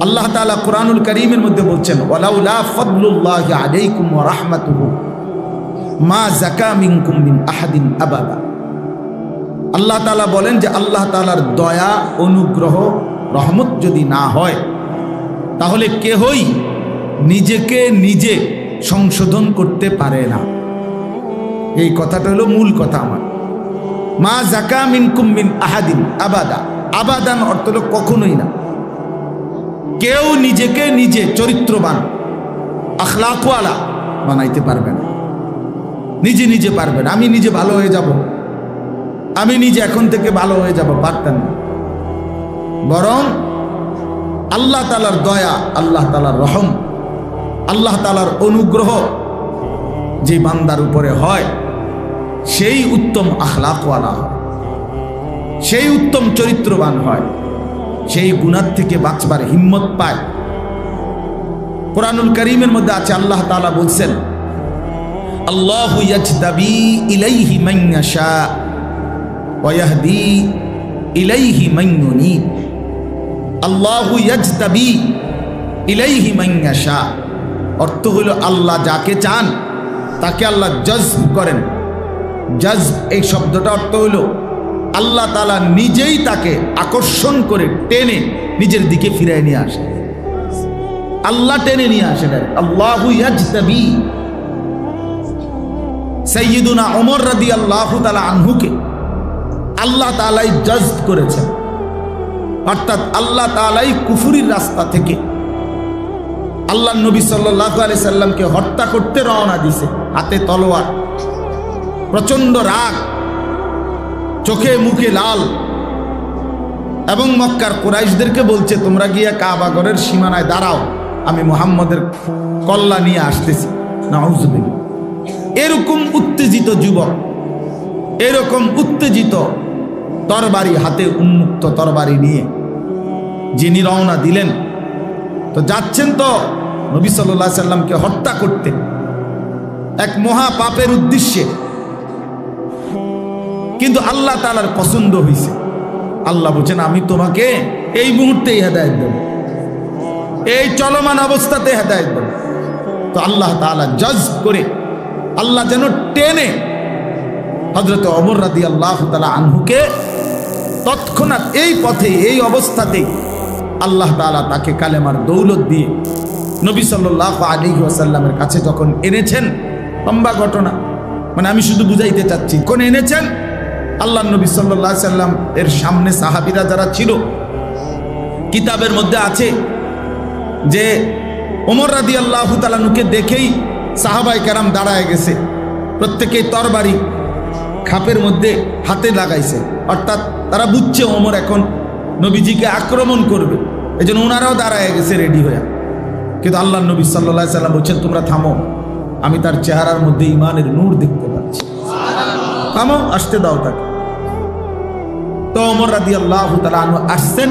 আল্লাহ তাআলা কুরআনুল কারীমের মধ্যে বলছেন, ওয়ালাউলা ফাদলুল্লাহি আলাইকুম ওয়া রাহমাতুহু মা যাকা মিনকুম মিন আহাদিন আবাদা। আল্লাহ তাআলা বলেন যে আল্লাহ তাআলার দয়া, অনুগ্রহ, রহমত যদি না হয় তাহলে কেহই নিজেকে নিজে সংশোধন করতে পারে না। এই কথাটা হলো মূল কথা আমার। মা যাকা মিনকুম মিন আহাদিন আবাদা, আবাদান অর্থ হলো কখনোই না। কেউ নিজেকে নিজে চরিত্রবান, আখলাকওয়ালা বানাইতে পারবে না, নিজে নিজে পারবে না। আমি নিজে ভালো হয়ে যাব, আমি নিজে এখন থেকে ভালো হয়ে যাব, পারতেন না। বরং আল্লাহ তাআলার দয়া, আল্লাহ তাআলার রহম, আল্লাহ তাআলার অনুগ্রহ যে বান্দার উপরে হয় সেই উত্তম আখলাকওয়ালা হয়, সেই উত্তম চরিত্রবান হয়, সেই গুনাহ থেকে বাঁচবার হিম্মত পায়। কুরআনুল কারীমের মধ্যে আছে, আল্লাহ তাআলা বলছেন, আল্লাহু ইয়াজতাবি ইলাইহি মান ইয়াশা ওয়া ইয়াহদি ইলাইহি মান ইউনীব। আল্লাহু ইয়াজতাবি ইলাইহি মান ইয়াশা অর্থ হলো আল্লাহ যাকে চান তাকে আল্লাহ জজব করেন। জজব এই শব্দটা অর্থ হলো আল্লাহ তাআলা নিজেই তাকে আকর্ষণ করে টেনে নিজের দিকে ফিরিয়ে নিয়ে আসে। আল্লাহ টেনে নিয়ে আসেন। আল্লাহু ইয়াজতাবি। সাইয়্যিদুনা ওমর রাদিয়াল্লাহু তাআলা আনহুকে আল্লাহ তাআলাই জজব করেছেন, অর্থাৎ আল্লাহ তাআলাই কুফরির রাস্তা থেকে আল্লাহ নবী সাল্লাল্লাহু আলাইহি সাল্লামকে হত্যা করতে রওনা দিছে, হাতে তলোয়ার, প্রচন্ড রাগ, চোখে মুখে লাল, এবং মক্কার কুরাইশদেরকে বলছে, তোমরা গিয়ে কাবা ঘরের সীমানায় দাঁড়াও, আমি মুহাম্মদের কল্লা নিয়ে আসতেছি। নাউযুবিল্লাহ। এরকম উত্তেজিত যুবক, এরকম উত্তেজিত তরবারি হাতে, উন্মুক্ত তরবারি নিয়ে যিনি রওনা দিলেন, তো যাচ্ছেন তো নবী সাল্লাল্লাহু আলাইহি সাল্লামকে হত্যা করতে, এক মহা পাপের উদ্দেশ্যে। কিন্তু আল্লাহ তাআলার পছন্দ হয়েছে। আল্লাহ বলছেন, আমি তোমাকে এই মুহূর্তেই হেদায়েত দেব, এই চলমান অবস্থাতে হেদায়েত দেব। তো আল্লাহ তাআলা জজব করে, আল্লাহ যেন টেনে হযরত ওমর রাদিয়াল্লাহু তাআলা আনহুকে তৎক্ষণাৎ এই পথে, এই অবস্থাতে আল্লাহ তাআলা তাকে কালেমার দৌলত দিয়ে নবী সাল্লাল্লাহু আলাইহি ওয়াসাল্লামের কাছে যখন এনেছেন, লম্বা ঘটনা, মানে আমি শুধু বুঝাইতে চাচ্ছি, কোন এনেছেন আল্লাহ নবী সাল্লাল্লাহু আলাইহি ওয়াসাল্লাম এর সামনে সাহাবীরা যারা ছিল, কিতাবের মধ্যে আছে যে ওমর রাদিয়াল্লাহু তাআলা আনহুকে দেখেই সাহাবায়ে কেরাম দাঁড়ায় গেছে, প্রত্যেকেই তরবারি খাপের মধ্যে হাতে লাগাইছে, অর্থাৎ তারা বুঝছে ওমর এখন নবীজিকে আক্রমণ করবে, এজন্য ওনারাও দাঁড়ায় গেছে রেডি হয়ে। কিন্তু আল্লাহ নবী সাল্লাল্লাহু আলাইহি ওয়াসাল্লাম বলছেন, তোমরা থামো, আমি তার চেহারার মধ্যে ঈমানের নূর দেখতে পাচ্ছি, থামো, আসতে দাও তাকে। তো ওমর রাদিয়াল্লাহু তাআলা আনহু আসছেন,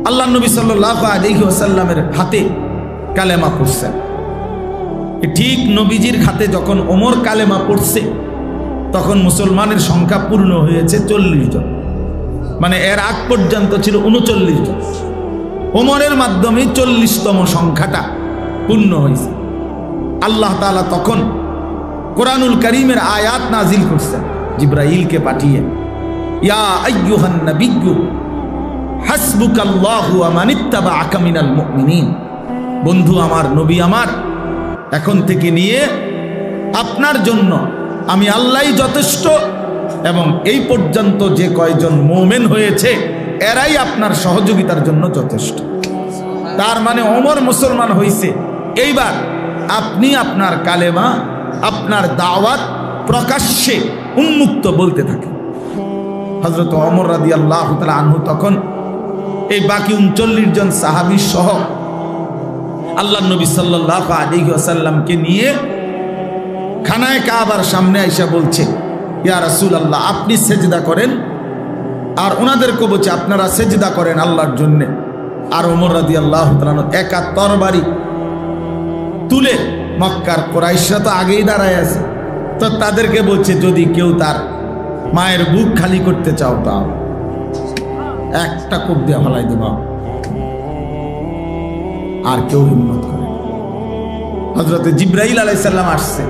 আল্লাহ নবী সাল্লাল্লাহু আলাইহি ওয়াসাল্লামের হাতে কালেমা পড়ছেন। ঠিক নবীজির হাতে যখন ওমর কালেমা পড়ছে, তখন মুসলমানের সংখ্যা পূর্ণ হয়েছে 40 জন, মানে এর আগ পর্যন্ত ছিল 39 জন। ওমরের মাধ্যমে 40তম সংখ্যাটা পূর্ণ হয়েছে। আল্লাহ তাআলা তখন কুরআনুল কারীমের আয়াত নাজিল করছেন জিবরাইলকে পাঠিয়ে, ইয়া আইয়ুহান নাবিয়্যু হাসবুকাল্লাহু ওয়া মানিত্তাবাআকা মিনাল মুমিনিন। বন্ধু আমার, নবী আমার, এখন থেকে নিয়ে আপনার জন্য আমি আল্লাহই যথেষ্ট, এবং এই পর্যন্ত যে কয়জন মুমিন হয়েছে এরাই আপনার সহযোগিতার জন্য যথেষ্ট। তার মানে ওমর মুসলমান হয়েছে, এইবার আপনি আপনার কালেমা, আপনার দাওয়াত প্রকাশ্যে উন্মুক্ত বলতে থাকেন। হযরত ওমর রাদিয়াল্লাহু তাআলা আনহু তখন এই বাকি 39 জন সাহাবী সহ আল্লাহ নবী সাল্লাল্লাহু আলাইহি ওয়াসাল্লামকে নিয়ে খানায়ে কাবার সামনে আইসা বলছে, ইয়া রাসূলুল্লাহ, আপনি সেজদা করেন, আর ওনাদেরকে বলছে আপনারা সেজদা করেন আল্লাহর জন্য। আর ওমর রাদিয়াল্লাহু তাআলা একা তরবারি তুলে, মক্কার কুরাইশরা তো আগেই দাঁড়ায় আছে, তো তাদেরকে বলছে, যদি কেউ তার মায়ের বুক খালি করতে চাও তাও। একটা কোপ দিয়ে ফেলাই দেবা, আর কেউ হিম্মত করে। হযরত জিবরাইল আলাইহিস সালাম আসছে,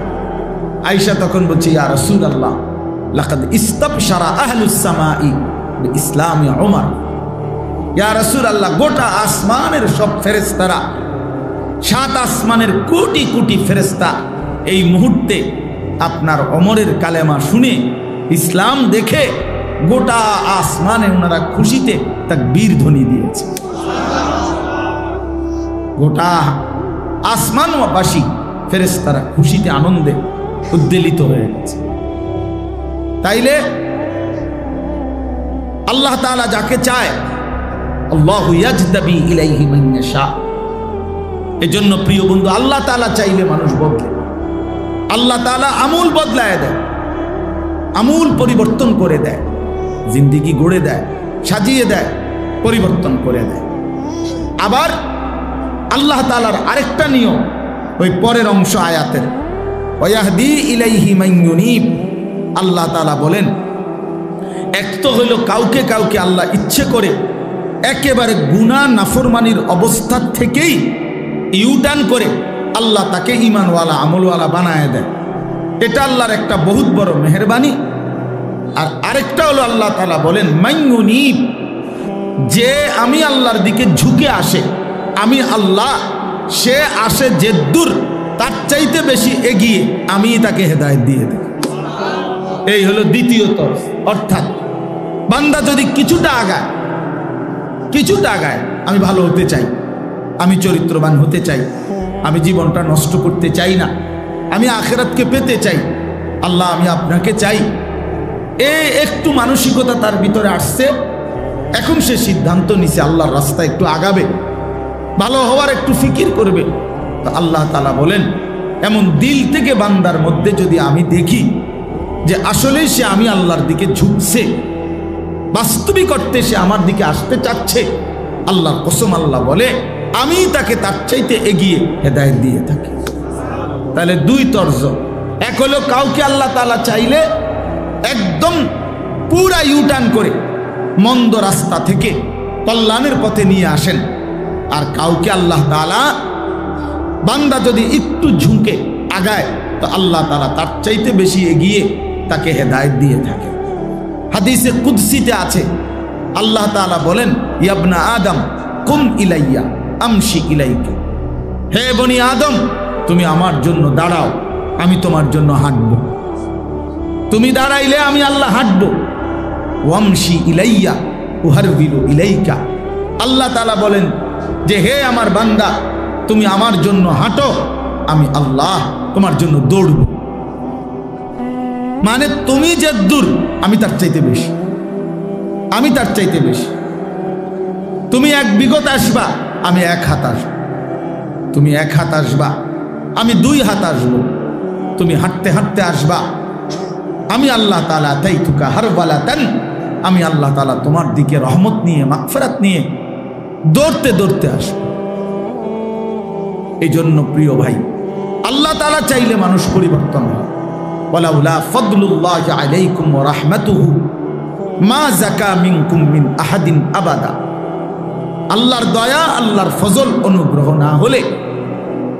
আয়েশা তখন বলছে, ইয়া রাসূলুল্লাহ লাকাদ ইস্তাবশারা আহলুস সামাই বিইসলামি উমর। ইয়া রাসূলুল্লাহ, গোটা আসমানের সব ফেরেশতারা, 7 আসমানের কোটি কোটি ফেরেশতা এই মুহূর্তে আপনার ওমরের কালেমা শুনে, ইসলাম দেখে গোটা আসমানে ওনারা খুশিতে তাকবীর ধ্বনি দিয়েছে। গোটা আসমানবাসী ফেরেশতারা খুশিতে আনন্দে উদ্বেলিত হয়ে গেছে। তাইলে আল্লাহ তাআলা যাকে চায়, আল্লাহু ইয়াজতাবি ইলাইহি মান ইয়াশা। এজন্য প্রিয় বন্ধু, আল্লাহ তাআলা চাইলে মানুষ বদলে, আল্লাহ তাআলা আমূল বদলায় দেয়, আমূল পরিবর্তন করে দেয়, জিন্দেগি গড়ে দেয়, সাজিয়ে দেয়, পরিবর্তন করে দেয়। আবার আল্লাহ তাআলার আরেকটা নিয়ম, ওই পরের অংশ আয়াতের, ওয়াহদি ইলাইহি মান ইউনিব। আল্লাহ তাআলা বলেন, এক তো হইল কাউকে কাউকে আল্লাহ ইচ্ছে করে একেবারে গুনাহ নাফরমানির অবস্থা থেকেই ইউটার্ন করে আল্লাহ তাকে ঈমানওয়ালা আমলওয়ালা বানায় দেয়। এটা আল্লাহর একটা বহুত বড় মেহেরবানি। আর আরেকটা হলো আল্লাহ তাআলা বলেন, মান ইউনিব, যে আমি আল্লাহর দিকে ঝুঁকে আসে, আমি আল্লাহ, সে আসে যে দূর, তার চাইতে বেশি এগিয়ে আমি তাকে হেদায়েত দিয়ে দেব। এই হলো দ্বিতীয় তরফ। অর্থাৎ বান্দা যদি কিছুটা আগায়, আমি ভালো হতে চাই, আমি চরিত্রবান হতে চাই, আমি জীবনটা নষ্ট করতে চাই না, আমি আখিরাতকে পেতে চাই, আল্লাহ আমি আপনাকে চাই, এই একটু মানসিকতা তার ভিতরে আসছে। এখন সে সিদ্ধান্ত নিছে আল্লাহর রাস্তায় একটু আগাবে, ভালো হওয়ার একটু ফিকির করবে। তো আল্লাহ তাআলা বলেন, এমন দিল থেকে বান্দার মধ্যে যদি আমি দেখি যে আসলেই সে আমি আল্লাহর দিকে ঝুঁকছে, বাস্তবিক অর্থে সে আমার দিকে আসতে চাচ্ছে, আল্লাহর কসম আল্লাহ বলে আমি তাকে তার চাইতে এগিয়ে হেদায়েত দিয়ে থাকি। তাহলে দুই তর্জ, এক হলো কাউকে আল্লাহ তাআলা চাইলে একদম পুরা ইউটার্ন করে মন্দ রাস্তা থেকে কল্যাণের পথে নিয়ে আসেন। আর কাউকে আল্লাহ তাআলা, বান্দা যদি একটু ঝুঁকে আগায়, তো আল্লাহ তাআলা তার চাইতে বেশি এগিয়ে তাকে হেদায়েত দিয়ে থাকে। হাদিসে কুদসিতে আছে, আল্লাহ তাআলা বলেন, ইয়াবনা আদম কুম ইলাইয়া আমশি ইলাইকা। হে বনি আদম, তুমি আমার জন্য দাঁড়াও, আমি তোমার জন্য হাঁটব। তুমি দাঁড়াইলে আমি আল্লাহ হাঁটব। ওয়ামশি ইলাইয়া উহারবিলু ইলাইকা। আল্লাহ তাআলা বলেন যে হে আমার বান্দা, তুমি আমার জন্য হাঁটো, আমি আল্লাহ তোমার জন্য দৌড়ব। মানে তুমি যে দূর, আমি তার চাইতে বেশি, আমি তার চাইতে বেশি। তুমি 1 বিঘত আসবা, আমি 1 হাত আসবো। তুমি 1 হাত আসবা, আমি 2 হাত আসবো। তুমি হাঁটতে হাঁটতে আসবা, আমি আল্লাহ তাআলা তাইতুকা হারওয়ালাতান, আমি আল্লাহ তাআলা তোমার দিকে রহমত নিয়ে, মাগফিরাত নিয়ে দৌড়তে দৌড়তে আসবো। এই জন্য প্রিয় ভাই, আল্লাহ তাআলা চাইলে মানুষ পরিবর্তন হয়। ওয়ালাউলা ফাদলুল্লাহি আলাইকুম ওয়া রাহমাতুহু মা যাকা মিনকুম মিন আহাদিন আবাদা। আল্লাহর দয়া, আল্লাহর ফজল, অনুগ্রহ না হলে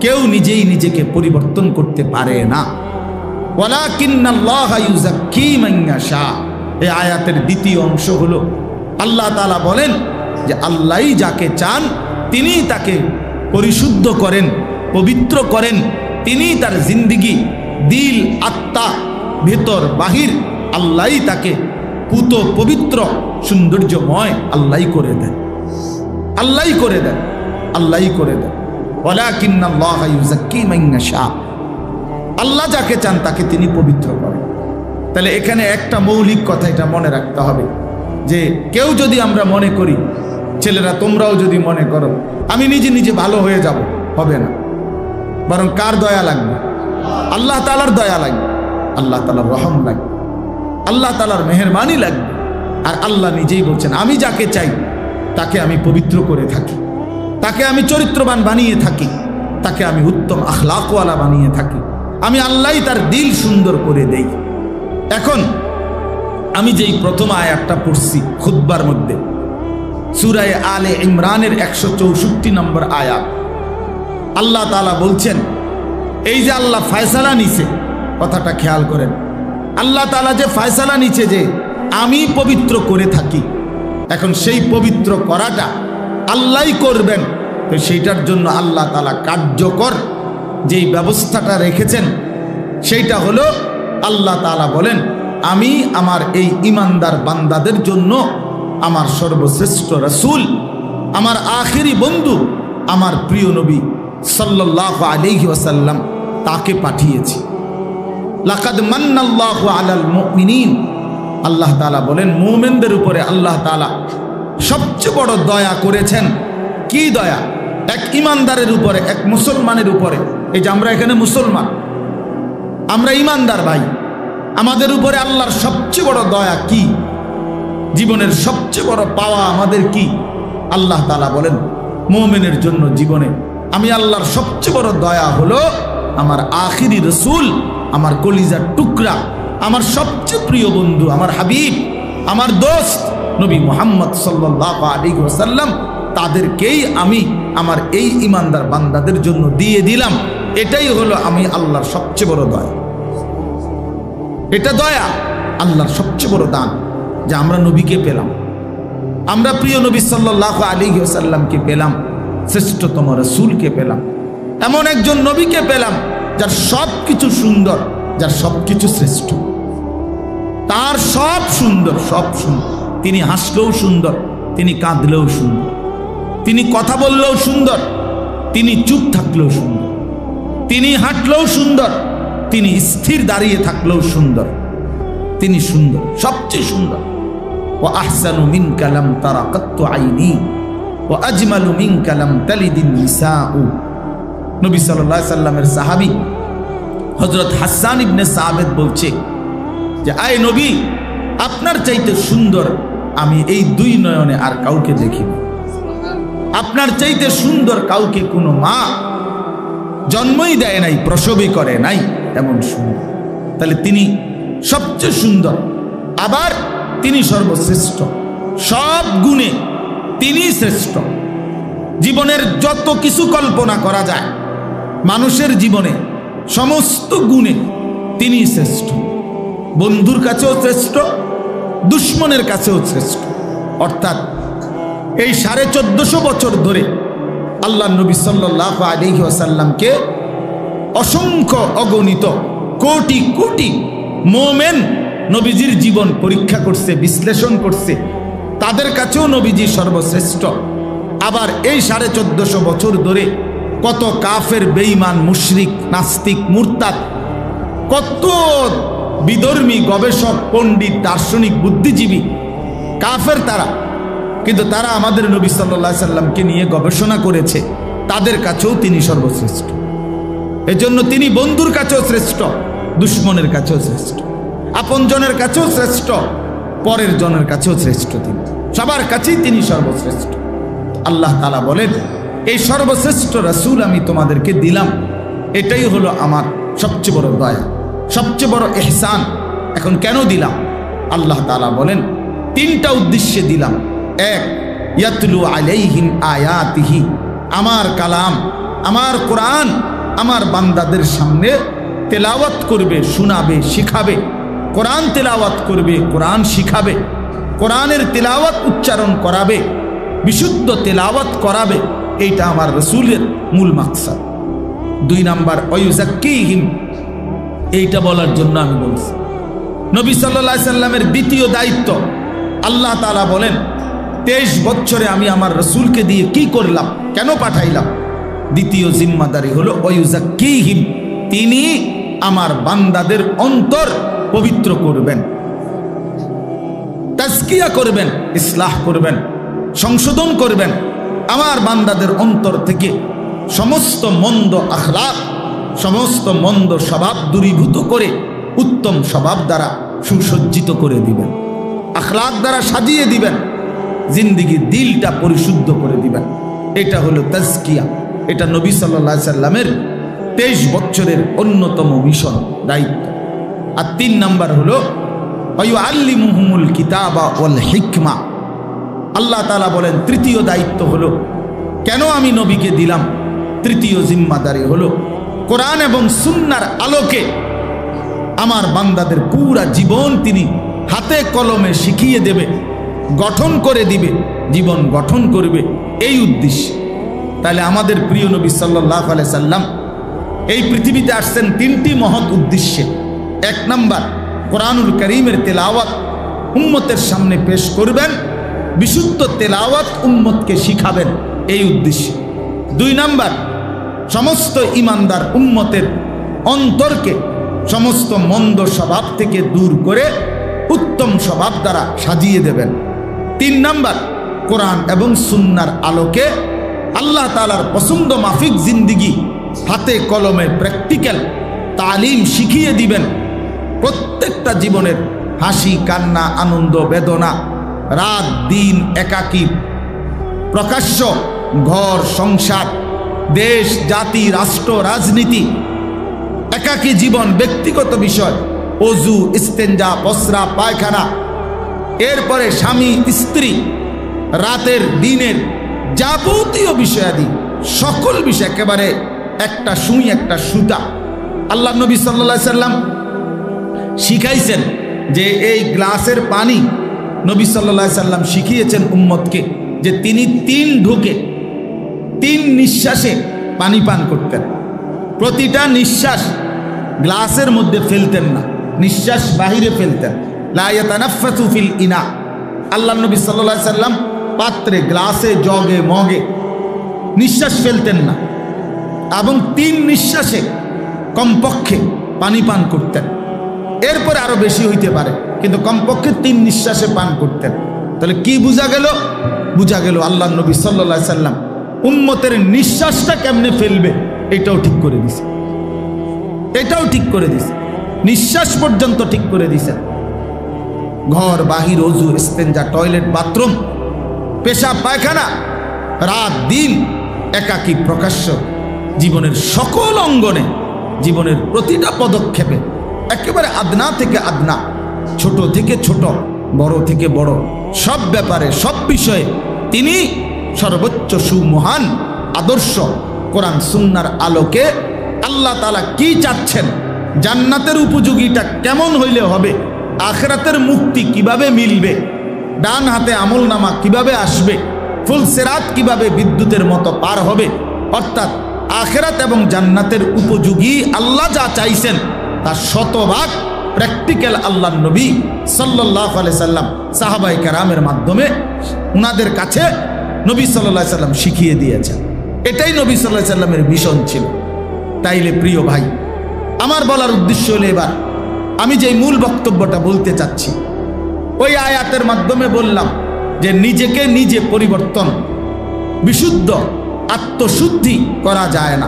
কেউ নিজেই নিজেকে পরিবর্তন করতে পারে না। ওয়ালাকিন্নাল্লাহা ইউযাক্কি মান ইয়াশা। এই আয়াতের দ্বিতীয় অংশ হলো আল্লাহ তাআলা বলেন যে আল্লাহই যাকে চান তিনি তাকে পরিশুদ্ধ করেন, পবিত্র করেন। তিনি তার জিন্দেগি, দিল, আত্মা, ভেতর বাহির আল্লাহই তাকে পুত, পবিত্র, সৌন্দর্যময় আল্লাহই করে দেন, আল্লাহই করে দেন, আল্লাহই করে দেন। ওয়ালাকিন্নাল্লাহা ইউযাক্কি মান ইয়াশা। আল্লাহ যাকে চান তাকে তিনি পবিত্র করেন। তাহলে এখানে একটা মৌলিক কথা এটা মনে রাখতে হবে যে কেউ যদি আমরা মনে করি, ছেলেরা তোমরাও যদি মনে করো আমি নিজে নিজে ভালো হয়ে যাব, হবে না। বরং কার দয়া লাগবে? আল্লাহ তাআলার দয়া লাগবে, আল্লাহ তাআলার রহম লাগবে, আল্লাহ তাআলার মেহেরবানি লাগবে। আর আল্লাহ নিজেই বলছেন আমি যাকে চাই তাকে আমি পবিত্র করে থাকি, তাকে আমি চরিত্রবান বানিয়ে থাকি, তাকে আমি উত্তম আখলাকওয়ালা বানিয়ে থাকি। আমি আল্লাহই তার দিল সুন্দর করে দেই। এখন আমি যেই প্রথম আয়াতটা পড়ছি খুতবার মধ্যে, সূরা আলে ইমরানের 164 নম্বর আয়াত। আল্লাহ তাআলা বলছেন, এই যে আল্লাহ ফয়সালা নিছে, কথাটা খেয়াল করেন, আল্লাহ তাআলা যে ফয়সালা নিছে যে আমি পবিত্র করে থাকি, এখন সেই পবিত্র করাটা আল্লাহই করবেন। তো সেইটার জন্য আল্লাহ তাআলা কার্যকর যেই ব্যবস্থাটা রেখেছেন সেইটা হলো, আল্লাহ তাআলা বলেন, আমি আমার এই ঈমানদার বান্দাদের জন্য আমার সর্বশ্রেষ্ঠ রাসূল, আমার আখিরি বন্ধু, আমার প্রিয় নবী সাল্লাল্লাহু আলাইহি ওয়াসাল্লাম তাকে পাঠিয়েছি। লাকাদ মান্নাল্লাহু আলাল মুমিনিন, আল্লাহ তাআলা বলেন মুমিনদের উপরে আল্লাহ তাআলা সবচেয়ে বড় দয়া করেছেন। কি দয়া? এক ঈমানদারের উপরে, এক মুসলমানের উপরে। এই যে আমরা এখানে মুসলমান, আমরা ঈমানদার ভাই, আমাদের উপরে আল্লাহর সবচেয়ে বড় দয়া কি? জীবনের সবচেয়ে বড় পাওয়া আমাদের কি? আল্লাহ তাআলা বলেন মুমিনের জন্য জীবনে আমি আল্লাহর সবচেয়ে বড় দয়া হলো আমার আখিরি রাসূল, আমার কলিজার টুকরা, আমার সবচেয়ে প্রিয় বন্ধু, আমার হাবিব, আমার দোস্ত নবী মুহাম্মদ সাল্লাল্লাহু আলাইহি ওয়াসাল্লাম, তাদেরকেই আমি আমার এই ঈমানদার বান্দাদের জন্য দিয়ে দিলাম। এটাই হলো আমি আল্লাহর সবচেয়ে বড় দয়া। এটা দয়া, আল্লাহর সবচেয়ে বড় দান যে আমরা নবীকে পেলাম, আমরা প্রিয় নবী সাল্লাল্লাহু আলাইহি ওয়াসাল্লামকে পেলাম, শ্রেষ্ঠতম রাসূলকে পেলাম, এমন একজন নবীকে পেলাম যার সব কিছু সুন্দর, যার সব কিছু শ্রেষ্ঠ, তার সব সুন্দর, সব সুন্দর। তিনি হাসলেও সুন্দর, তিনি কাঁদলেও সুন্দর, তিনি কথা বললেও সুন্দর, তিনি চুপ থাকলেও সুন্দর, তিনি হাঁটলেও সুন্দর, তিনি স্থির দাঁড়িয়ে থাকলেও সুন্দর, তিনি সুন্দর, সবচেয়ে সুন্দর। ওয়া আহসানু মিনকা লাম তারা কাত্তু আইনি ওয়া আজমালু মিনকা লাম তালিদিন নিসাউ। নবী সাল্লাল্লাহু আলাইহি সাল্লামের সাহাবী হযরত হাসান ইবনে সাবিত বলছে যে আয় নবী, আপনার চাইতে সুন্দর আমি এই দুই নয়নে আর কাউকে দেখিনি। আপনার চাইতে সুন্দর কাউকে কোনো মা জন্মই দেয় নাই, প্রসবই করে নাই, এমন সুন্দর। তাহলে তিনি সবচেয়ে সুন্দর, আবার তিনি সর্বশ্রেষ্ঠ, সব গুণে তিনি শ্রেষ্ঠ। জীবনের যত কিছু কল্পনা করা যায় মানুষের জীবনে, সমস্ত গুণে তিনি শ্রেষ্ঠ। বন্ধুর কাছেও শ্রেষ্ঠ, দুশ্মনের কাছেও শ্রেষ্ঠ। অর্থাৎ এই 1450 বছর ধরে আল্লাহ নবী সাল্লাল্লাহু আলাইহি ওয়াসাল্লামকে অসংখ্য অগণিত কোটি কোটি মুমিন নবীজির জীবন পরীক্ষা করছে, বিশ্লেষণ করছে, তাদের কাছেও নবীজি সর্বশ্রেষ্ঠ। আবার এই 1450 বছর ধরে কত কাফের, বেঈমান, মুশরিক, নাস্তিক, মুরতাদ, কত বিধর্মী, গবেষক, পণ্ডিত, দার্শনিক, বুদ্ধিজীবী, কাফের তারা, কিন্তু তারা আমাদের নবী সাল্লাল্লাহু আলাইহি সাল্লামকে নিয়ে গবেষণা করেছে, তাদের কাছেও তিনি সর্বশ্রেষ্ঠ। এজন্য তিনি বন্ধুর কাছেও শ্রেষ্ঠ, দুশ্মনের কাছেও শ্রেষ্ঠ, আপনজনের কাছেও শ্রেষ্ঠ, পরের জনের কাছেও শ্রেষ্ঠ। তিনি সবার কাছেই তিনি সর্বশ্রেষ্ঠ। আল্লাহ তাআলা বলেন এই সর্বশ্রেষ্ঠ রাসূল আমি তোমাদেরকে দিলাম, এটাই হলো আমার সবচেয়ে বড় দয়া, সবচেয়ে বড় ইহসান। এখন কেন দিলাম? আল্লাহ তাআলা বলেন 3টা উদ্দেশ্যে দিলাম। এক, ইয়াতলু আলাইহিম আয়াতিহি, আমার কালাম, আমার কোরআন আমার বান্দাদের সামনে তেলাওয়াত করবে, শোনাবে, শিখাবে। কোরআন তেলাওয়াত করবে, কোরআন শিখাবে, কোরআনের তেলাওয়াত উচ্চারণ করাবে, বিশুদ্ধ তেলাওয়াত করাবে। এইটা আমার রাসূলের মূল মাকসাদ। 2 নাম্বার, ওয়ায়ুযাক্কিহিম, এইটা বলার জন্য আমি বলছি। নবী সাল্লাল্লাহু আলাইহি সাল্লামের দ্বিতীয় দায়িত্ব, আল্লাহ তাআলা বলেন 23 বছরে আমি আমার রাসূলকে দিয়ে কি করলাম, কেন পাঠাইলাম? দ্বিতীয় জিম্মাদারি হলো ওয়ায়ুযাক্কিহিম, তিনি আমার বান্দাদের অন্তর পবিত্র করবেন, তাজকিয়া করবেন, ইসলাহ করবেন, সংশোধন করবেন। আমার বান্দাদের অন্তর থেকে সমস্ত মন্দ আখলাক, সমস্ত মন্দ স্বভাব দূরীভূত করে উত্তম স্বভাব দ্বারা সুসজ্জিত করে দিবেন, আখলাক দ্বারা সাজিয়ে দিবেন, জিন্দিগির দিলটা পরিশুদ্ধ করে দিবেন। এটা হলো তাজকিয়া। এটা নবী সাল্লাল্লাহু আলাইহি সাল্লামের 23 বছরের অন্যতম মিশন, দায়িত্ব। আর 3 নাম্বার হলো ওয়ায়ুআল্লিমুহুমুল কিতাবা ওয়াল হিকমা, আল্লাহ তাআলা বলেন তৃতীয় দায়িত্ব হলো, কেন আমি নবীকে দিলাম, তৃতীয় জিম্মাদারি হলো কোরআন এবং সুন্নাহর আলোকে আমার বান্দাদের পুরা জীবন তিনি হাতে কলমে শিখিয়ে দেবে, গঠন করে দিবে, জীবন গঠন করবে, এই উদ্দেশ্যে। তাহলে আমাদের প্রিয় নবী সাল্লাল্লাহু আলাইহি সাল্লাম এই পৃথিবীতে আসছেন তিনটি মহৎ উদ্দেশ্যে। এক নাম্বার, কোরআনুল কারীমের তেলাওয়াত উম্মতের সামনে পেশ করবেন, বিশুদ্ধ তেলাওয়াত উম্মতকে শিখাবেন, এই উদ্দেশ্যে। দুই নাম্বার, সমস্ত ইমানদার উম্মতের অন্তরকে সমস্ত মন্দ স্বভাব থেকে দূর করে উত্তম স্বভাব দ্বারা সাজিয়ে দেবেন। তিন নাম্বার, কোরআন এবং সুন্নাহর আলোকে আল্লাহ তাআলার পছন্দ মাফিক জিন্দিগি হাতে কলমে প্র্যাকটিক্যাল তালিম শিখিয়ে দিবেন। প্রত্যেকটা জীবনের হাসি কান্না আনন্দ বেদনা, রাত দিন একাকী, প্রকাশ্য ঘর সংসার, দেশ জাতি রাষ্ট্র রাজনীতি, একাকী জীবন, ব্যক্তিগত বিষয়, অজু ইস্তেঞ্জা পসরা পায়খানা, এরপরে স্বামী স্ত্রী, রাতের দিনের যাবতীয় বিষয়াদি সকল বিষয় একেবারে একটা সুই একটা সুতা। আল্লাহ নবী সাল্লাল্লাহু আলাইহি সাল্লাম শিখাইছেন যে এই গ্লাসের পানি, নবী সাল্লাল্লাহু আলাইহি সাল্লাম শিখিয়েছেন উম্মতকে যে তিনি 3 ঢোকে 3 নিঃশ্বাসে পানি পান করতেন। প্রতিটা নিঃশ্বাস গ্লাসের মধ্যে ফেলতেন না, নিঃশ্বাস বাহিরে ফেলতেন। লা ইয়াতানাফাসু ফিল ইনা, আল্লাহ নবী সাল্লাল্লাহু আলাইহি সাল্লাম পাত্রে গ্লাসে জগে মগে নিঃশ্বাস ফেলতেন না, এবং 3 নিঃশ্বাসে কমপক্ষে পানি পান করতেন। এরপরে আরো বেশি হইতে পারে, কিন্তু কমপক্ষে 3 নিঃশ্বাসে পান করতেন। তাহলে কি বোঝা গেল? বোঝা গেল আল্লাহ নবী সাল্লাল্লাহু আলাইহি সাল্লাম উম্মতের নিঃশ্বাসটা কেমনে ফেলবে এটাও ঠিক করে দিছে, এটাও ঠিক করে দিছে, নিঃশ্বাস পর্যন্ত ঠিক করে দিছে। ঘর বাহির, অজু ইস্তেঞ্জা, টয়লেট বাথরুম, পেশাব পায়খানা, রাত দিন একাকী প্রকাশ্য, জীবনের সকল অঙ্গনে, জীবনের প্রতিটা পদক্ষেপে, একেবারে আদনা থেকে আদনা, ছোট থেকে ছোট, বড় থেকে বড়, সব ব্যাপারে সব বিষয়ে তিনি সর্বোচ্চ সুমহান আদর্শ কোরআন সুন্নাহর আলোকে আল্লাহ তাআলা কি চাচ্ছেন, জান্নাতের উপযোগীটা কেমন হইলে হবে, আখিরাতের মুক্তি কিভাবে মিলবে, ডান হাতে আমলনামা কিভাবে আসবে, ফুল সিরাত কিভাবে বিদ্যুতের মতো পার হবে, অর্থাৎ আখিরাত এবং জান্নাতের উপযোগী আল্লাহ যা চাইছেন তার শতভাগ প্র্যাকটিক্যাল আল্লাহর নবী সাল্লাল্লাহু আলাইহি সাল্লাম সাহাবায়ে কেরামের মাধ্যমে উনাদের কাছে নবী সাল্লাল্লাহু আলাইহি সাল্লাম শিখিয়ে দিয়েছেন। এটাই নবী সাল্লাল্লাহু আলাইহি সাল্লামের মিশন ছিল। তাইলে প্রিয় ভাই, আমার বলার উদ্দেশ্য হলো, এবার আমি যে মূল বক্তব্যটা বলতে চাচ্ছি, ওই আয়াতের মাধ্যমে বললাম যে নিজেকে নিজে পরিবর্তন, বিশুদ্ধ আত্মশুদ্ধি করা যায় না,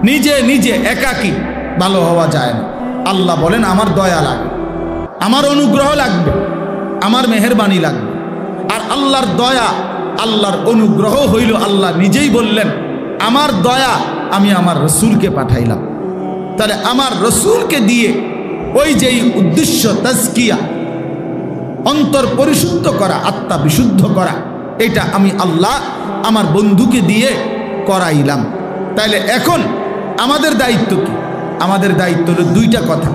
নিজে নিজে একাকী ভালো হওয়া যায় না। আল্লাহ বলেন আমার দয়া লাগবে, আমার অনুগ্রহ লাগবে, আমার মেহেরবানি লাগবে। আর আল্লাহর দয়া আল্লাহর অনুগ্রহ হইল, আল্লাহ নিজেই বললেন আমার দয়া আমি আমার রসুলকে পাঠাইলাম। তাহলে আমার রসুলকে দিয়ে ওই যেই উদ্দেশ্য তাজকিয়া, অন্তর পরিশুদ্ধ করা, আত্মা বিশুদ্ধ করা, এটা আমি আল্লাহ আমার বন্ধুকে দিয়ে করাইলাম। তাইলে এখন আমাদের দায়িত্ব কি? আমাদের দায়িত্ব হলো 2টা কথা।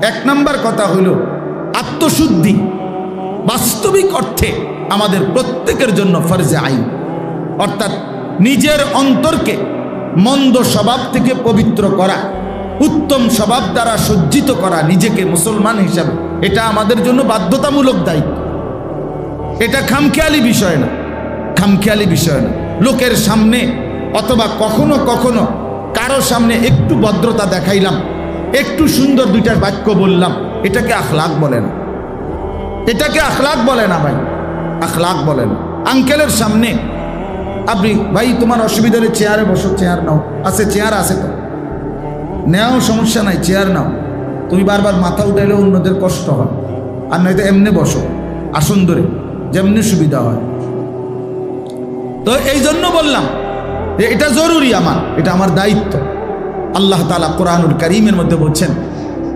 1 নম্বর কথা হলো আত্মশুদ্ধি, বাস্তবিক অর্থে আমাদের প্রত্যেকের জন্য ফরজে আইন, অর্থাৎ নিজের অন্তরকে মন্দ স্বভাব থেকে পবিত্র করা, উত্তম স্বভাব দ্বারা সজ্জিত করা নিজেকে মুসলমান হিসাবে, এটা আমাদের জন্য বাধ্যতামূলক দায়িত্ব। এটা খামখেয়ালি বিষয় না, খামখেয়ালি বিষয় না। লোকের সামনে অথবা কখনো কখনো কারো সামনে একটু ভদ্রতা দেখাইলাম, একটু সুন্দর 2টা বাক্য বললাম, এটাকে আখলাক বলে না, এটাকে আখলাক বলে না ভাই, আখলাক বলে না। আঙ্কেলের সামনে আপনি, ভাই তোমার অসুবিধা হলে চেয়ারে বসো, চেয়ার নাও, আছে চেয়ার আছে তো নেও, সমস্যা নাই, চেয়ার নাও। তুমি বারবার মাথা উঠাইলে অন্যদের কষ্ট হয়, আর নয়তো এমনি বসো আসন ধরে, যেমনি সুবিধা হয়। তো এই জন্য বললাম যে এটা জরুরি, আমার এটা আমার দায়িত্ব। আল্লাহ তাআলা কোরআনুল কারীমের মধ্যে বলছেন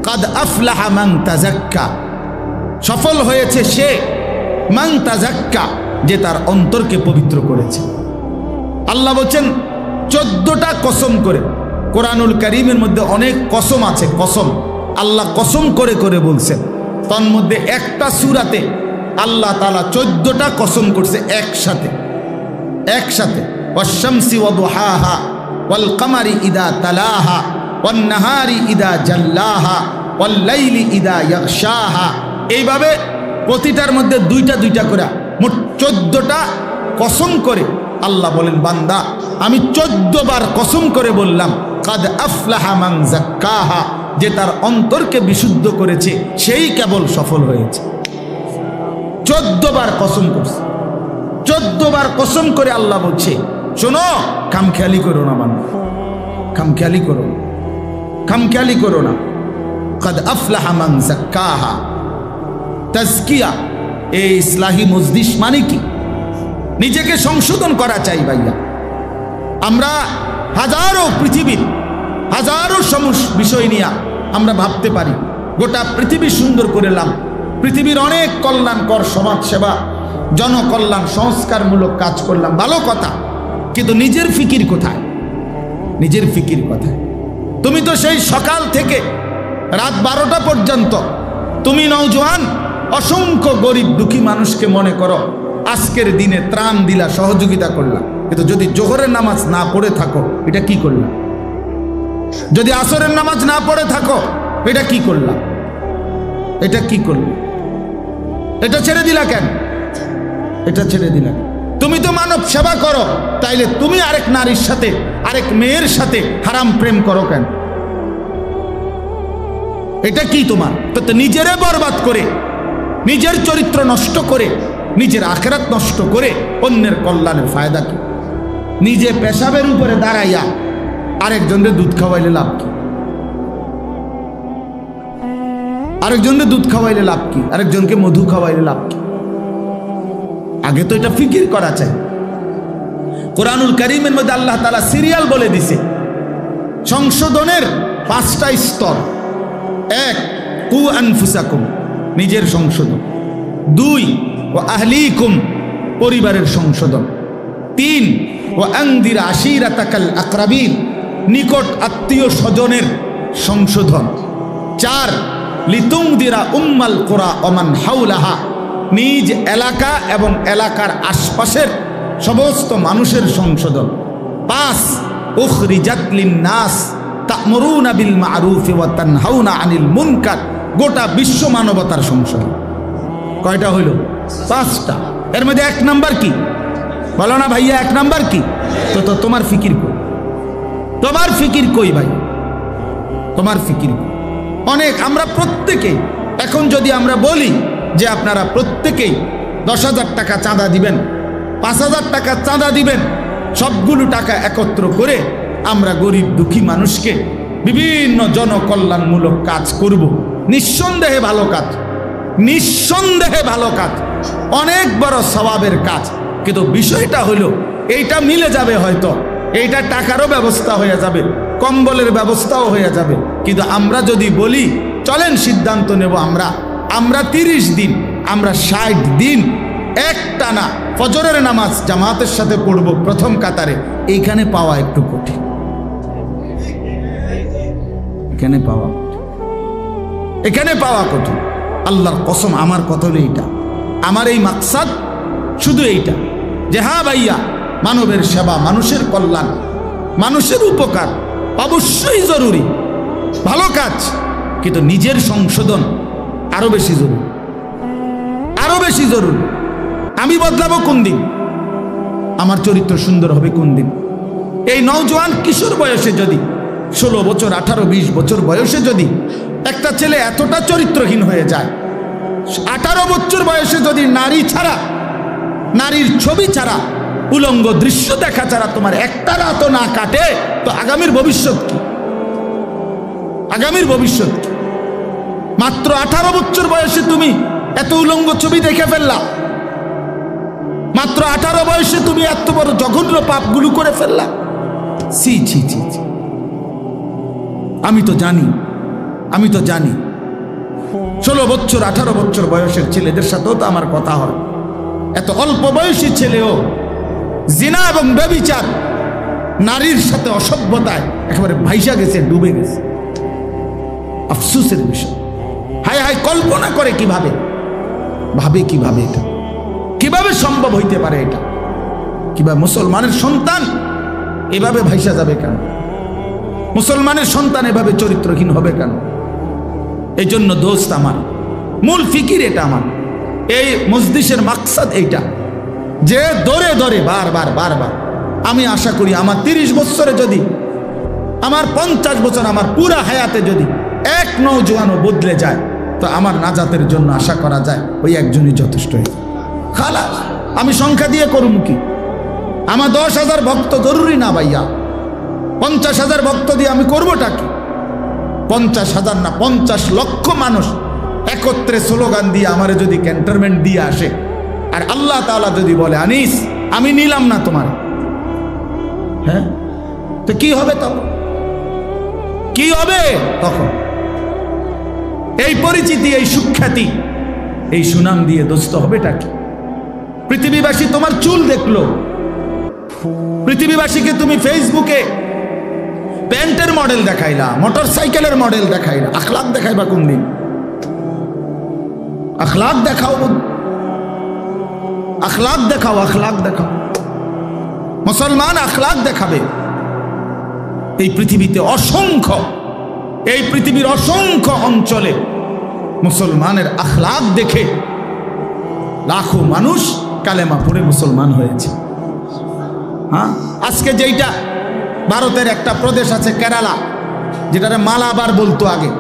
কাদ আফলাহা মান তাযাক্কা, সফল হয়েছে সে, মান তাযাক্কা যে তার অন্তরকে পবিত্র করেছে। আল্লাহ বলছেন 14টা কসম করে। কোরআনুল কারীমের মধ্যে অনেক কসম আছে, কসম আল্লাহ কসম করে করে বলছেন। তন্মধ্যে একটা সূরাতে আল্লাহ তাআলা 14টা কসম করছে একসাথে একসাথে। ওয়াশ-শামসি ওয়া দুহাহা ওয়াল কমারি ইদা তালাহা ওয়ান নাহারি ইদা জাল্লাহা ওয়াল লাইলি ইদা ইয়াগশাহা। এইভাবে প্রতিটার মধ্যে দুইটা দুইটা করে মোট 14টা কসম করে আল্লাহ বলেন, বান্দা আমি 14 বার কসম করে বললাম কাদ আফলাহা মান যাক্কাহা, যে তার অন্তরকে বিশুদ্ধ করেছে সেই কেবল সফল হয়েছে। 14 বার কসম করছে। 14 বার কসম করে আল্লাহ বলছে, শোনো খামখেয়ালি করো না বান্দা, খামখেয়ালি করো, খামখেয়ালি করো না। কাদ আফলাহা মান যাক্কাহা। তাজকিয়া এই ইসলাহি মজলিস মানে কি? নিজেকে সংশোধন করা চাই ভাইয়া। আমরা হাজারো পৃথিবীর হাজারো বিষয় নিয়ে আমরা ভাবতে পারি, গোটা পৃথিবী সুন্দর করলাম, পৃথিবীর অনেক কল্যাণকর সমাজ সেবা জনকল্যাণ সংস্কারমূলক কাজ করলাম, ভালো কথা, কিন্তু নিজের ফিকির কোথায়? নিজের ফিকির কোথায়? তুমি তো সেই সকাল থেকে রাত 12টা পর্যন্ত তুমি নওজোয়ান অসংখ্য গরিব দুঃখী মানুষকে মনে করো আজকের দিনে ত্রাণ দিলা, সহযোগিতা করলা, কিন্তু যদি জোহরের নামাজ না পড়ে থাকো এটা কি করলা? যদি আসরের নামাজ না পড়ে থাকো এটা কি করলা? এটা কি করলা? এটা ছেড়ে দিলা কেন? এটা ছেড়ে দিলা? তুমি তো মানব সেবা করো, তাইলে তুমি আরেক নারীর সাথে আরেক মেয়ের সাথে হারাম প্রেম করো কেন? এটা কি তোমার? তো নিজেরে বরবাদ করে, নিজের চরিত্র নষ্ট করে, নিজের আখিরাত নষ্ট করে অন্যের কল্যাণের ফায়দা কি? নিজে পেশাবের উপরে দাঁড়াইয়া আরেকজনকে দুধ খাওয়াইলে লাভ কি? আরেকজনকে দুধ খাওয়াইলে লাভ কি? আরেকজনকে মধু খাওয়াইলে লাভ কি? আগে তো এটা ফিকির করা চাই। কোরআনুল কারীমের মধ্যে আল্লাহ তাআলা সিরিয়াল বলে দিছে সংশোধনের 5টা স্তর। 1 কু আনফুসাকুম, নিজের সংশোধন। 2 ওয়া আহলিকুম, পরিবারের সংশোধন। 3 ওয়া আনদির আশিরাতাকাল আকরাবিন, নিকট আত্মীয় স্বজনের সংশোধন। 4 লিতুনদিরা উম্মাল কুরা ওয়া মান হাওলাহা, নিজ এলাকা এবং এলাকার আশপাশের সমস্ত মানুষের সংশোধন। 5 উখরিজাত লিন-নাস তা'মুরুনা বিল মা'রুফি ওয়া তানহাউনা আনিল মুনকার, গোটা বিশ্ব মানবতার সংশোধন। কয়টা হইল? 5টা। এর মধ্যে 1 নাম্বার কি? বলো না ভাইয়া, 1 নাম্বার কি? তো তোমার ফিকির কই? তোমার ফিকির কই ভাই? তোমার ফিকির কই? অনেক আমরা প্রত্যেকে এখন যদি আমরা বলি যে আপনারা প্রত্যেকেই 10,000 টাকা চাঁদা দিবেন, 5,000 টাকা চাঁদা দিবেন, সবগুলো টাকা একত্র করে আমরা গরিব দুঃখী মানুষকে বিভিন্ন জনকল্যাণমূলক কাজ করব, নিঃসন্দেহে ভালো কাজ, নিঃসন্দেহে ভালো কাজ, অনেক বড় সওয়াবের কাজ। কিন্তু বিষয়টা হলো এইটা মিলে যাবে, হয়তো এইটা টাকারও ব্যবস্থা হয়ে যাবে, কম্বলের ব্যবস্থাও হয়ে যাবে, কিন্তু আমরা যদি বলি চলেন সিদ্ধান্ত নেব আমরা 30 দিন, আমরা 60 দিন একটানা ফজরের নামাজ জামাতের সাথে পড়ব প্রথম কাতারে, এইখানে পাওয়া একটু কঠিন। এখানে পাওয়া কঠিন। আল্লাহর কসম, আমার কথা হলো এইটা, আমার এই মাকসাদ শুধু এইটা যে হ্যাঁ ভাইয়া, মানবের সেবা, মানুষের কল্যাণ, মানুষের উপকার অবশ্যই জরুরি, ভালো কাজ, কিন্তু নিজের সংশোধন আরো বেশি জরুরি, আরো বেশি জরুরি। আমি বদলাবো কোন দিন? আমার চরিত্র সুন্দর হবে কোন দিন? এই নওজোয়ান কিশোর বয়সে যদি 16 বছর, 18, 20 বছর বয়সে যদি একটা ছেলে এতটা চরিত্রহীন হয়ে যায়, 18 বছর বয়সে যদি নারী ছাড়া, নারীর ছবি ছাড়া, উলঙ্গ দৃশ্য দেখা ছাড়া তোমার একটা রাতও না কাটে, তো আগামীর ভবিষ্যৎ কি? আগামীর ভবিষ্যৎ কি? মাত্র 18 বছর বয়সে তুমি এত উলঙ্গ ছবি দেখে ফেললা, মাত্র 18 বয়সে তুমি এত বড় জঘন্য পাপগুলো করে ফেললা। ছি ছি ছি ছি। আমি তো জানি 16 বছর 18 বছর বয়সের ছেলেদের সাথেও তো আমার কথা হয়, এত অল্প বয়সী ছেলেও জিনা এবং ব্যভিচার, নারীর সাথে অসভ্যতায় একেবারে ভাইসা গেছে, ডুবে গেছে। আফসোসের বিষয়। হায় হায়, কল্পনা করে কিভাবে, ভাবে কিভাবে, এটা কিভাবে সম্ভব হইতে পারে? এটা কিভাবে মুসলমানের সন্তান এভাবে ভাইসা যাবে কেন? মুসলমানের সন্তান এভাবে চরিত্রহীন হবে কেন? এই জন্য দোস্ত আমার, মূল ফিকির এটা, আমার এই মজলিসের মাকসাদ এইটা, যে দরে দরে বারবার বারবার আমি আশা করি আমার 30 বছরে যদি, আমার 50 বছর, আমার পুরা হায়াতে যদি এক নওজোয়ানও বদলে যায়, তো আমার নাজাতের জন্য আশা করা যায় ওই একজনই যথেষ্ট। খালাস, আমি সংখ্যা দিয়ে করুম কি? আমার 10,000 ভক্ত জরুরি না ভাইয়া, 50,000 ভক্ত দিয়ে আমি করবোটা কি? 50,000 না, 50 লক্ষ মানুষ একত্রে স্লোগান দিয়ে আমারে যদি ক্যান্টনমেন্ট দিয়ে আসে, আর আল্লাহ তাআলা যদি বলে আনিস আমি নিলাম না তোমার, হ্যাঁ, তো কি হবে তখন? কি হবে তখন? এই পরিচিতি, এই সুখ্যাতি, এই সুনাম দিয়ে দোস্ত হবেটা কি? পৃথিবীবাসী তোমার চুল দেখলো, পৃথিবীবাসীকে তুমি ফেসবুকে প্যান্টের মডেল দেখাইলা, মোটর সাইকেলের মডেল দেখাইলা, আখলাক দেখাইবা কোন দিন? আখলাক দেখাও, আখলাক দেখাও, আখলাক দেখাও। মুসলমান আখলাক দেখাবে। এই পৃথিবীতে অসংখ্য, এই পৃথিবীর অসংখ্য অঞ্চলে মুসলমানের আখলাক দেখে লাখো মানুষ কালেমা পড়ে মুসলমান হয়েছে। হ্যাঁ, আজকে যেইটা ভারতের একটা প্রদেশ আছে কেরালা, যেটারে মালাবার বলতো আগে,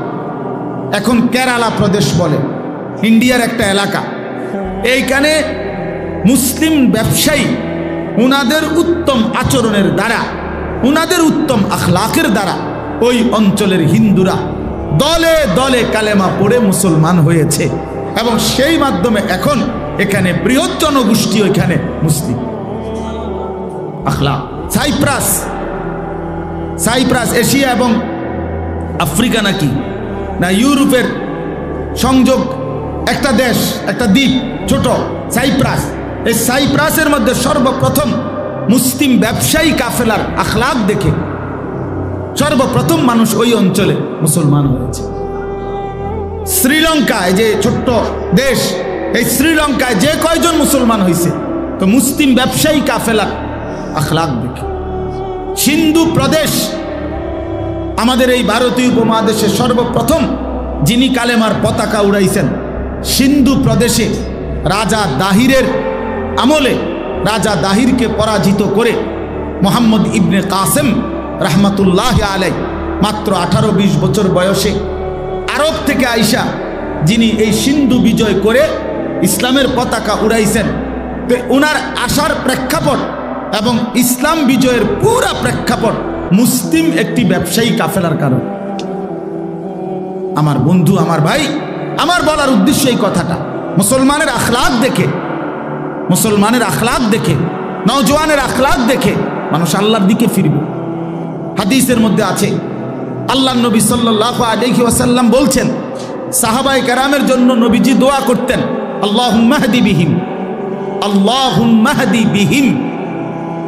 এখন কেরালা প্রদেশ বলে, ইন্ডিয়ার একটা এলাকা। এইখানে মুসলিম ব্যবসায়ী উনাদের উত্তম আচরণের দ্বারা, উনাদের উত্তম আখলাকের দ্বারা ওই অঞ্চলের হিন্দুরা দলে দলে কালেমা পড়ে মুসলমান হয়েছে, এবং সেই মাধ্যমে এখন এখানে বৃহৎ জনগোষ্ঠী ওইখানে মুসলিম। আখলাক। সাইপ্রাস, সাইপ্রাস এশিয়া এবং আফ্রিকা নাকি না ইউরোপের সংযোগ একটা দেশ, একটা দ্বীপ, ছোট সাইপ্রাস। এই সাইপ্রাসের মধ্যে সর্বপ্রথম মুসলিম ব্যবসায়ী কাফেলার আখলাক দেখে সর্বপ্রথম মানুষ ওই অঞ্চলে মুসলমান হয়েছে। শ্রীলঙ্কায়, যে ছোট্ট দেশ, এই শ্রীলঙ্কায় যে কয়জন মুসলমান হয়েছে, তো মুসলিম ব্যবসায়ী কাফেলার আখলাক দেখে। সিন্ধু প্রদেশ, আমাদের এই ভারতীয় উপমহাদেশে সর্বপ্রথম যিনি কালেমার পতাকা উড়াইছেন, সিন্ধু প্রদেশে রাজা দাহিরের আমলে, রাজা দাহিরকে পরাজিত করে মোহাম্মদ ইবনে কাসেম রহমতুল্লাহ আলাই মাত্র 18-20 বছর বয়সে আরব থেকে আইসা যিনি এই সিন্ধু বিজয় করে ইসলামের পতাকা উড়াইছেন, তো ওনার আসার প্রেক্ষাপট এবং ইসলাম বিজয়ের পুরা প্রেক্ষাপট মুসলিম একটি ব্যবসায়ী কাফেলার কারণ। আমার বন্ধু, আমার ভাই, আমার বলার উদ্দেশ্য এই কথাটা, মুসলমানের আখলাক দেখে, মুসলমানের আখলাক দেখে, নওজোয়ানের আখলাক দেখে মানুষ আল্লাহর দিকে ফিরবে। হাদিসের মধ্যে আছে, আল্লাহর নবী সাল্লাল্লাহু আলাইহি ওয়াসাল্লাম বলছেন, সাহাবায়ে কেরামের জন্য নবীজি দোয়া করতেন, আল্লাহুম্মা হদি বিহিম, আল্লাহুম্মা হদি বিহিম।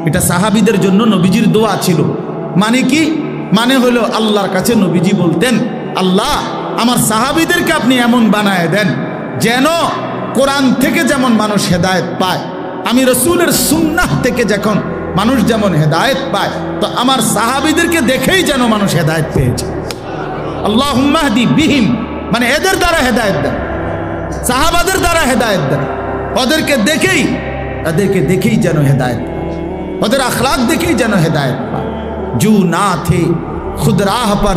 এটা সাহাবীদের জন্য নবীজির দোয়া ছিল। মানে কি? মানে হলো আল্লাহর কাছে নবীজি বলতেন, আল্লাহ আমার সাহাবীদেরকে আপনি এমন বানায় দেন যেন কোরআন থেকে যেমন মানুষ হেদায়েত পায়, আমি রসুলের সুন্নাহ থেকে যখন মানুষ যেমন হেদায়েত পায়, তো আমার সাহাবীদেরকে দেখেই যেন মানুষ হেদায়েত পেয়েছে। আল্লাহুম্মা হদি বিহিম মানে এদের দ্বারা হেদায়েত দেন, সাহাবাদের দ্বারা হেদায়েত দেন, ওদেরকে দেখেই যেন হেদায়েত, ওদের আখলাক দেখেই যেন হেদায়েত পায়। জু না थे खुद राह पर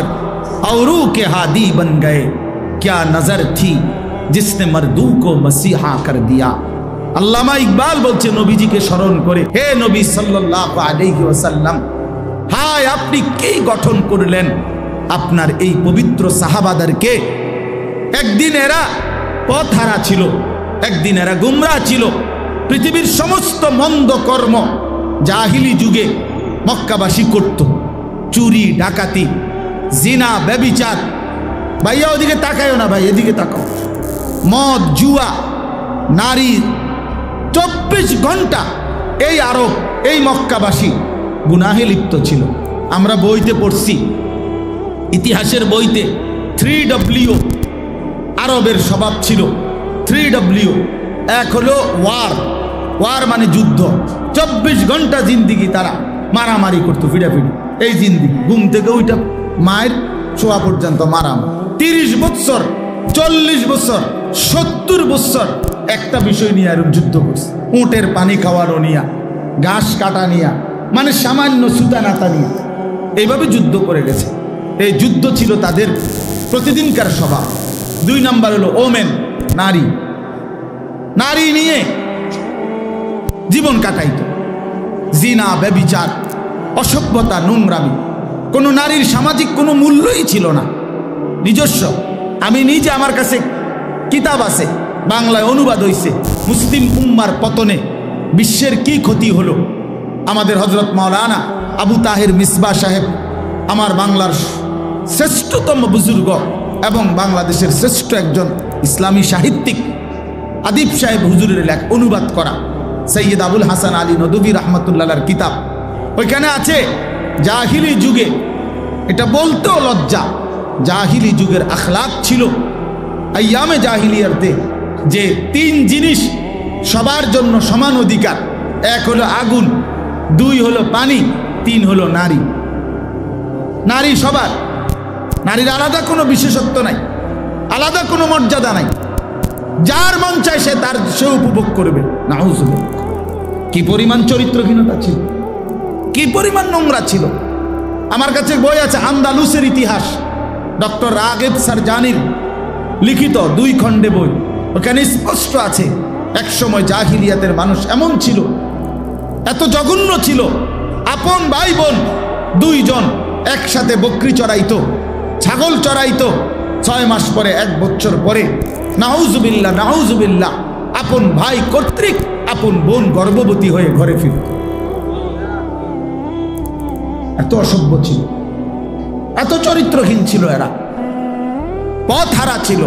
औरू के हादी बन गए, क्या नजर थी जिसने मर्दू को मसीहा कर दिया। আল্লামা ইকবাল বলছে নবীজিকে স্মরণ করে, হে নবী সাল্লাল্লাহু আলাইহি ওয়াসাল্লাম, হায় আপনি কি গঠন করলেন আপনার এই পবিত্র সাহাবাদেরকে। একদিন এরা পথহারা ছিল, একদিন এরা গুমরাহ ছিল। পৃথিবীর সমস্ত মন্দ কর্ম জাহিলি যুগে মক্কাবাসী করত, চুরি ডাকাতি, জিনা ব্যভিচার। ভাইয়া ওদিকে তাকায়ও না ভাই, এদিকে তাকাও। মদ, জুয়া, নারী 24 ঘন্টা এই আরব, এই মক্কাবাসী গুনাহে লিপ্ত ছিল। আমরা বইতে পড়ছি, ইতিহাসের বইতে 3W আরবের স্বভাব ছিল। 3W, এক হলো ওয়ার, ওয়ার মানে যুদ্ধ। 24 ঘন্টা জিন্দিগি তারা মারামারি করতো, ফিডাফিডি। এই জিন্দিগি ঘুম থেকে ওইটা মায়ের শোয়া পর্যন্ত মারামারি। 30 বছর, 40 বছর, 70 বছর একটা বিষয় নিয়ে আর যুদ্ধ করছে। উটের পানি খাওয়ানো নিয়া, ঘাস কাটা নিয়া, মানে সামান্য সুতা নাতা নিয়ে এইভাবে যুদ্ধ করে গেছে। এই যুদ্ধ ছিল তাদের প্রতিদিনকার স্বভাব। 2 নাম্বার হলো ওমেন, নারী। নারী নিয়ে জীবন কাটাইত। জিনা, ব্যভিচার, অসভ্যতা, নোংরামি। কোনো নারীর সামাজিক কোনো মূল্যই ছিল না নিজস্ব। আমি নিজে, আমার কাছে কিতাব আছে, বাংলায় অনুবাদ হয়েছে। মুসলিম উম্মার পতনে বিশ্বের কি ক্ষতি হলো, আমাদের হজরত মাওলানা আবু তাহের মিসবাহ সাহেব, আমার বাংলার শ্রেষ্ঠতম বুজুর্গ এবং বাংলাদেশের শ্রেষ্ঠ একজন ইসলামী সাহিত্যিক আদিব সাহেব হুজুরের লেখা, অনুবাদ করা সৈয়দ আবুল হাসান আলী নদভী রহমতুল্লাহর কিতাব। ওইখানে আছে জাহিলি যুগে, এটা বলতেও লজ্জা, জাহিলি যুগের আখলাক ছিল আইয়ামে জাহিলিয়াতে, যে 3 জিনিস সবার জন্য সমান অধিকার। 1 হলো আগুন, 2 হলো পানি, 3 হলো নারী। নারী সবার, নারীর আলাদা কোনো বিশেষত্ব নাই, আলাদা কোনো মর্যাদা নাই। যার মন চায় সে উপভোগ করবে। নাউজুবিল্লাহ। কি পরিমাণ চরিত্রহীনতা ছিল, কি পরিমাণ নোংরা ছিল। আমার কাছে বই আছে আন্দালুসের ইতিহাস, ডক্টর রাগেব সারজানির লিখিত 2 খণ্ডে বই। ওখানে স্পষ্ট আছে এক সময় জাহিলিয়াতের মানুষ এমন ছিল, এত জঘন্য ছিল, আপন ভাই বোন 2 জন একসাথে বকরি চড়াইতো, ছাগল চড়াইতো। 6 মাস পরে, 1 বছর পরে, নাউজুবিল্লাহ নাউজুবিল্লাহ, আপন ভাই কর্তৃক আপন বোন গর্ভবতী হয়ে ঘরে ফিরত। এত অসভ্য ছিল, এত চরিত্রহীন ছিল এরা, পথ হারা ছিল।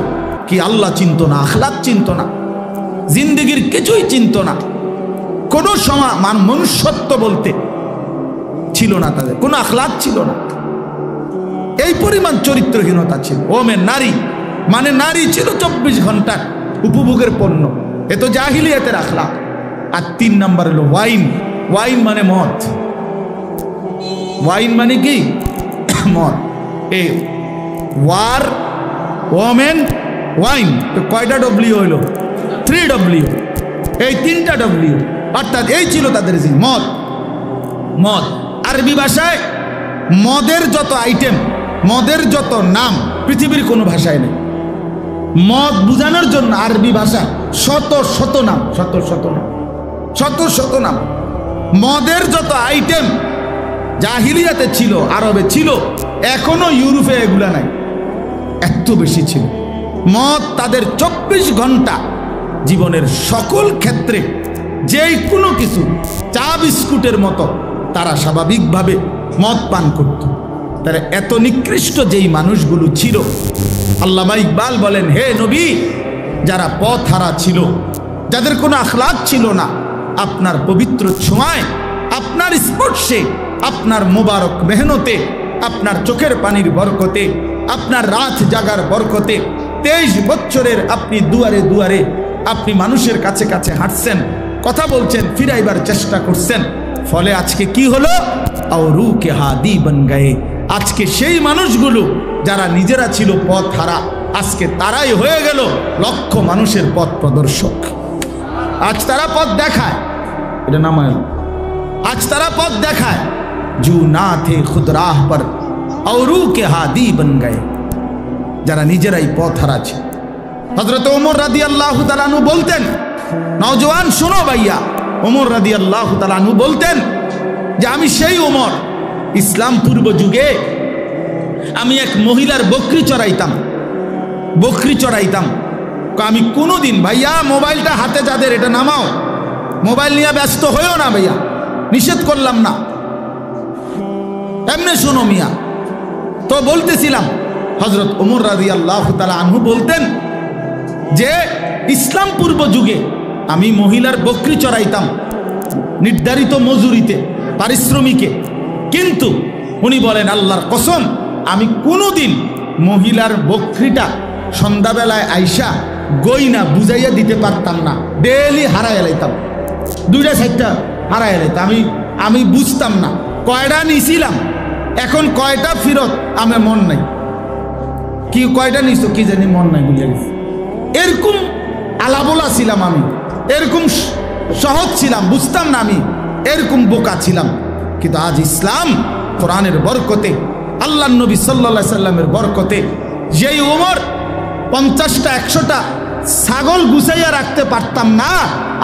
কি আল্লাহ চিনত না, আখলাক চিনত না, জিন্দেগির কিছুই চিনত না। কোনো মনুষ্যত্ব বলতে ছিল না তাদের, কোনো আখলাক ছিল না। এই পরিমাণ চরিত্রহীনতা ছিল। ওমেন, নারী মানে নারী ছিল 24 ঘন্টার উপভোগের পণ্য। এ তো জাহিলিয়াতের আখলাক। আর 3 নাম্বার হলো ওয়াইন। ওয়াইন মানে মদ। ওয়াইন মানে কি? মদ। এই ওয়ার, ওমেন, ওয়াইন, তো কয়টা ডব্লিউ হইল? 3W। এই 3টা ডব্লিউ, অর্থাৎ এই ছিল তাদের যে মদ। মদ আরবি ভাষায় মদের যত আইটেম, মদের যত নাম পৃথিবীর কোনো ভাষায় নেই। মদ বুঝানোর জন্য আরবি ভাষা শত শত নাম, শত শত নাম, শত শত নাম। মদের যত আইটেম জাহিলিয়াতে ছিল, আরবে ছিল, এখনো ইউরোপে এগুলা নাই, এত বেশি ছিল। মদ তাদের 24 ঘন্টা জীবনের সকল ক্ষেত্রে যেই কোনো কিছু, চা বিস্কুটের মতো তারা স্বাভাবিকভাবে মদ পান করত। তারা এত নিকৃষ্ট যেই মানুষগুলো ছিল, আল্লামা ইকবাল বলেন, হে নবী, যারা পথ হারা ছিল, যাদের কোনো আখলাক ছিল না, আপনার পবিত্র ছোঁয়ায়, আপনার স্পর্শে, আপনার মোবারক মেহনতে, আপনার চোখের পানির বরকতে, আপনার রাত জাগার বরকতে 23 বছরের আপনি দুয়ারে দুয়ারে আপনি মানুষের কাছে কাছে হাঁটছেন, কথা বলছেন, ফিরাইবার চেষ্টা করছেন। ফলে আজকে কি হলো? আওরু কে হাদি বন গয়ে। আজকে সেই মানুষগুলো যারা নিজেরা ছিল পথ হারা, আজকে তারাই হয়ে গেল লক্ষ মানুষের পথ প্রদর্শক। আজ তারা পথ দেখায়, এটা নামায়, আজ তারা পথ দেখায়। জু না থে খুদ রাহ পর আওরু কে হাদি বন গয়ে, যারা নিজেরাই পথ হারাছে। হযরত ওমর রাদিয়াল্লাহু তাআলা আনহু বলতেন, নওজওয়ান শোনো ভাইয়া, ওমর রাদিয়াল্লাহু তাআলা আনহু বলতেন যে আমি সেই ওমর, ইসলাম পূর্ব যুগে আমি এক মহিলার বকরি চড়াইতাম, বকরি চড়াইতাম। আমি কোনোদিন, ভাইয়া মোবাইলটা হাতে যাদের, এটা নামাও, মোবাইল নিয়ে ব্যস্ত হয়েও না ভাইয়া, নিষেধ করলাম না, এমনি শোনো মিয়া। তো বলতেছিলাম, হযরত ওমর রাদিয়াল্লাহু তাআলা আনহু বলতেন যে ইসলাম পূর্ব যুগে আমি মহিলার বকরি চড়াইতাম নির্ধারিত মজুরিতে, পারিশ্রমিকে। কিন্তু উনি বলেন আল্লাহর কসম, আমি কোনোদিন মহিলার বকরিটা সন্ধ্যাবেলায় আইসা গইনা বুঝাইয়া দিতে পারতাম না। ডেলি হারাই এলাইতাম, 2টা 4টা হারাই এলাইতাম। আমি বুঝতাম না কয়টা নিছিলাম, এখন কয়টা ফিরত আমার মন নাই। কি কয়টা নিছো কি জানি মন নাই, বুঝে গেছি। এরকম আলাবোলা ছিলাম আমি, এরকম সহজ ছিলাম, বুঝতাম না আমি, এরকম বোকা ছিলাম। কিন্তু আজ ইসলাম কোরআনের বরকতে, আল্লাহ নবী সাল্লাল্লাহু আলাইহি সাল্লামের বরকতে, যেই ওমর 50টা 100টা ছাগল গুছাইয়া রাখতে পারতাম না,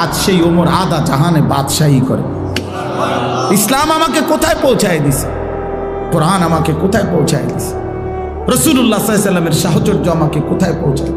আজ সেই ওমর আধা জাহানে বাদশাহী করে। ইসলাম আমাকে কোথায় পৌঁছায় দিছে, কোরআন আমাকে কোথায় পৌঁছায় দিছে, রাসূলুল্লাহ সাল্লাল্লাহু আলাইহি সাল্লামের সাহচর্য আমাকে কোথায় পৌঁছায়।